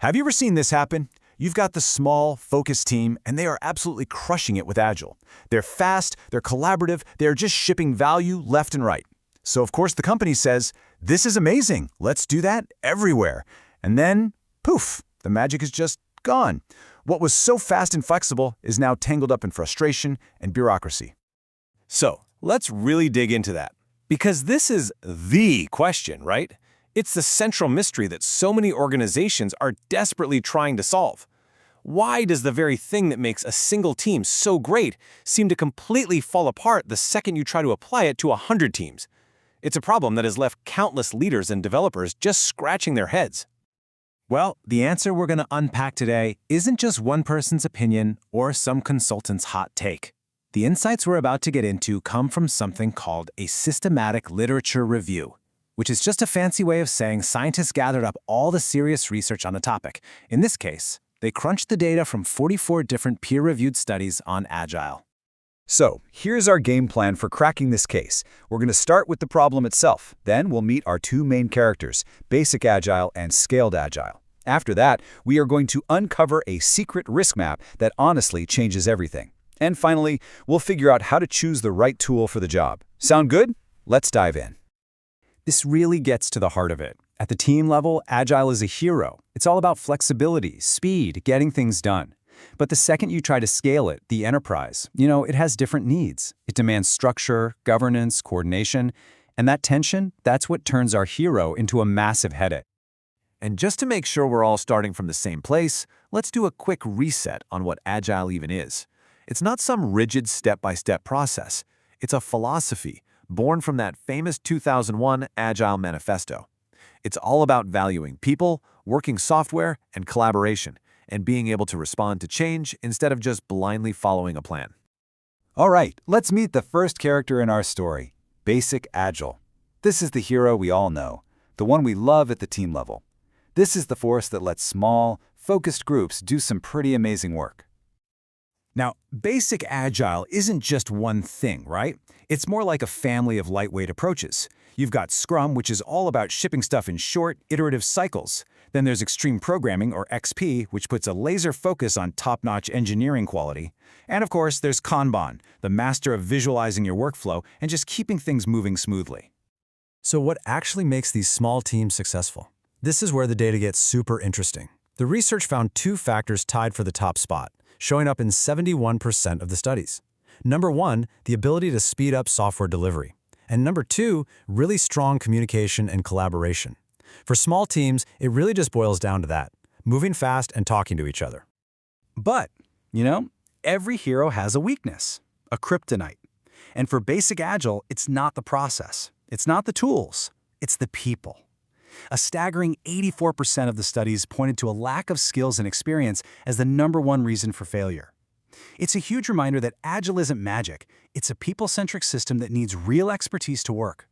Have you ever seen this happen? You've got the small, focused team, and they are absolutely crushing it with Agile. They're fast, they're collaborative, they're just shipping value left and right. So of course the company says, this is amazing, let's do that everywhere. And then, poof, the magic is just gone. What was so fast and flexible is now tangled up in frustration and bureaucracy. So let's really dig into that. Because this is the question, right? It's the central mystery that so many organizations are desperately trying to solve. Why does the very thing that makes a single team so great seem to completely fall apart the second you try to apply it to 100 teams? It's a problem that has left countless leaders and developers just scratching their heads. Well, the answer we're going to unpack today isn't just one person's opinion or some consultant's hot take. The insights we're about to get into come from something called a systematic literature review, which is just a fancy way of saying scientists gathered up all the serious research on the topic. In this case, they crunched the data from 44 different peer-reviewed studies on Agile. So, here's our game plan for cracking this case. We're going to start with the problem itself. Then we'll meet our two main characters, Basic Agile and Scaled Agile. After that, we are going to uncover a secret risk map that honestly changes everything. And finally, we'll figure out how to choose the right tool for the job. Sound good? Let's dive in. This really gets to the heart of it. At the team level, Agile is a hero. It's all about flexibility, speed, getting things done. But the second you try to scale it, the enterprise, it has different needs. It demands structure, governance, coordination, and that tension, that's what turns our hero into a massive headache. And just to make sure we're all starting from the same place, let's do a quick reset on what Agile even is. It's not some rigid step-by-step process. It's a philosophy born from that famous 2001 Agile Manifesto. It's all about valuing people, working software, and collaboration, and being able to respond to change instead of just blindly following a plan. All right, let's meet the first character in our story, Basic Agile. This is the hero we all know, the one we love at the team level. This is the force that lets small, focused groups do some pretty amazing work. Now, Basic Agile isn't just one thing, right? It's more like a family of lightweight approaches. You've got Scrum, which is all about shipping stuff in short, iterative cycles. Then there's Extreme Programming, or XP, which puts a laser focus on top-notch engineering quality. And of course, there's Kanban, the master of visualizing your workflow and just keeping things moving smoothly. So what actually makes these small teams successful? This is where the data gets super interesting. The research found two factors tied for the top spot, showing up in 71% of the studies. Number one, the ability to speed up software delivery. And number two, really strong communication and collaboration. For small teams, it really just boils down to that, moving fast and talking to each other. But, every hero has a weakness, a kryptonite. And for Basic Agile, it's not the process. It's not the tools. It's the people. A staggering 84% of the studies pointed to a lack of skills and experience as the number one reason for failure. It's a huge reminder that Agile isn't magic. It's a people-centric system that needs real expertise to work.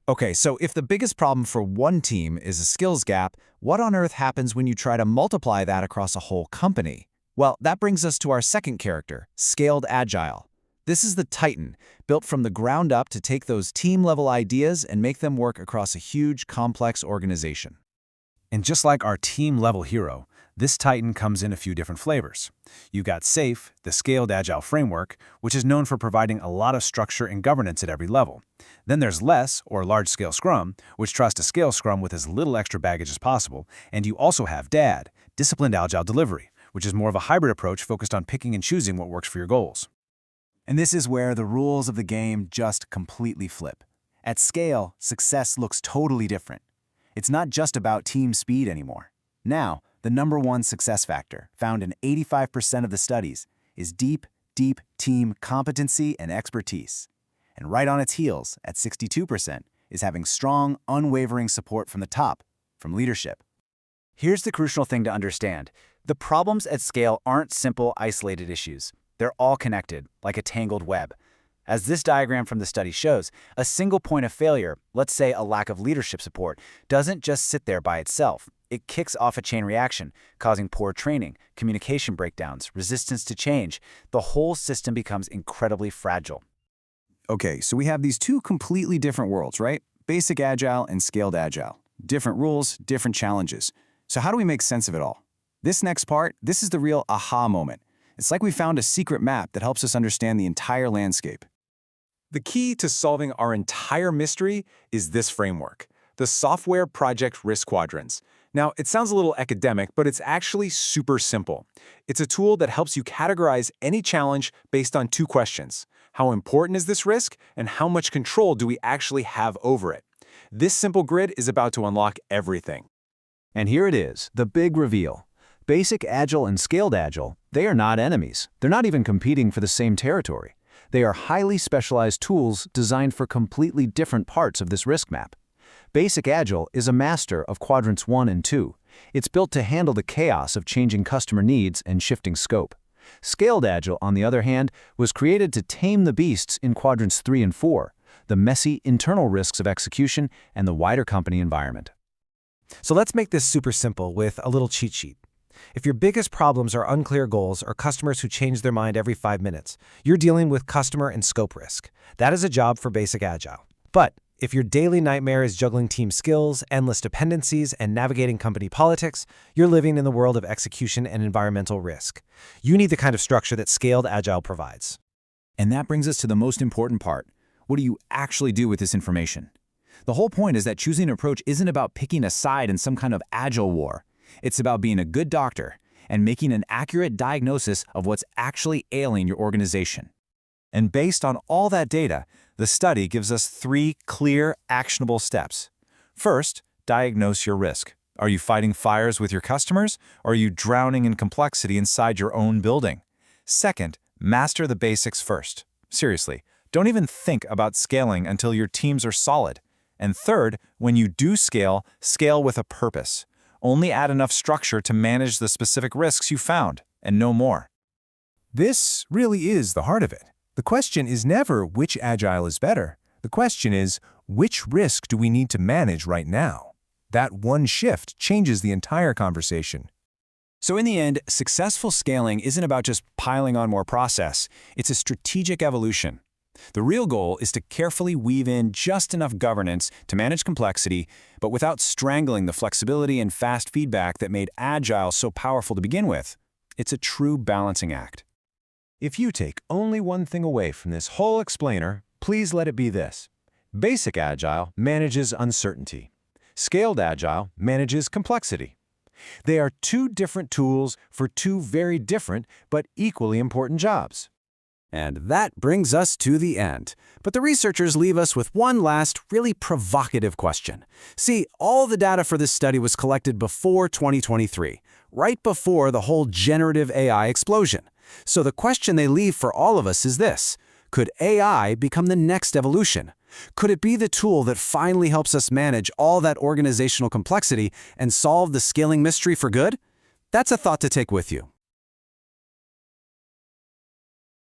Okay, so if the biggest problem for one team is a skills gap, what on earth happens when you try to multiply that across a whole company? Well, that brings us to our second character, Scaled Agile. This is the Titan, built from the ground up to take those team-level ideas and make them work across a huge, complex organization. And just like our team-level hero, this Titan comes in a few different flavors. You've got SAFe, the Scaled Agile framework, which is known for providing a lot of structure and governance at every level. Then there's LESS, or Large-Scale Scrum, which tries to scale Scrum with as little extra baggage as possible. And you also have DAD, Disciplined Agile Delivery, which is more of a hybrid approach focused on picking and choosing what works for your goals. And this is where the rules of the game just completely flip. At scale, success looks totally different. It's not just about team speed anymore. Now, the number one success factor, found in 85% of the studies, is deep team competency and expertise. And right on its heels, at 62%, is having strong, unwavering support from the top, from leadership. Here's the crucial thing to understand. The problems at scale aren't simple, isolated issues. They're all connected, like a tangled web. As this diagram from the study shows, a single point of failure, let's say a lack of leadership support, doesn't just sit there by itself. It kicks off a chain reaction, causing poor training, communication breakdowns, resistance to change. The whole system becomes incredibly fragile. Okay, so we have these two completely different worlds, right? Basic Agile and Scaled Agile. Different rules, different challenges. So how do we make sense of it all? This next part, this is the real aha moment. It's like we found a secret map that helps us understand the entire landscape. The key to solving our entire mystery is this framework, the Software Project Risk Quadrants. Now, it sounds a little academic, but it's actually super simple. It's a tool that helps you categorize any challenge based on two questions. How important is this risk, and how much control do we actually have over it? This simple grid is about to unlock everything. And here it is, the big reveal. Basic Agile and Scaled Agile, they are not enemies. They're not even competing for the same territory. They are highly specialized tools designed for completely different parts of this risk map. Basic Agile is a master of quadrants 1 and 2. It's built to handle the chaos of changing customer needs and shifting scope. Scaled Agile, on the other hand, was created to tame the beasts in quadrants 3 and 4, the messy internal risks of execution and the wider company environment. So let's make this super simple with a little cheat sheet. If your biggest problems are unclear goals or customers who change their mind every 5 minutes, you're dealing with customer and scope risk. That is a job for Basic Agile. But if your daily nightmare is juggling team skills, endless dependencies, and navigating company politics, you're living in the world of execution and environmental risk. You need the kind of structure that Scaled Agile provides. And that brings us to the most important part. What do you actually do with this information? The whole point is that choosing an approach isn't about picking a side in some kind of agile war. It's about being a good doctor and making an accurate diagnosis of what's actually ailing your organization. And based on all that data, the study gives us 3 clear, actionable steps. First, diagnose your risk. Are you fighting fires with your customers, or are you drowning in complexity inside your own building? Second, master the basics first. Seriously, don't even think about scaling until your teams are solid. And third, when you do scale, scale with a purpose. Only add enough structure to manage the specific risks you found, and no more. This really is the heart of it. The question is never which agile is better. The question is, which risk do we need to manage right now? That one shift changes the entire conversation. So in the end, successful scaling isn't about just piling on more process. It's a strategic evolution. The real goal is to carefully weave in just enough governance to manage complexity, but without strangling the flexibility and fast feedback that made Agile so powerful to begin with. It's a true balancing act. If you take only one thing away from this whole explainer, please let it be this. Basic Agile manages uncertainty. Scaled Agile manages complexity. They are 2 different tools for 2 very different but equally important jobs. And that brings us to the end. But the researchers leave us with one last, really provocative question. See, all the data for this study was collected before 2023, right before the whole generative AI explosion. So the question they leave for all of us is this: could AI become the next evolution? Could it be the tool that finally helps us manage all that organizational complexity and solve the scaling mystery for good? That's a thought to take with you.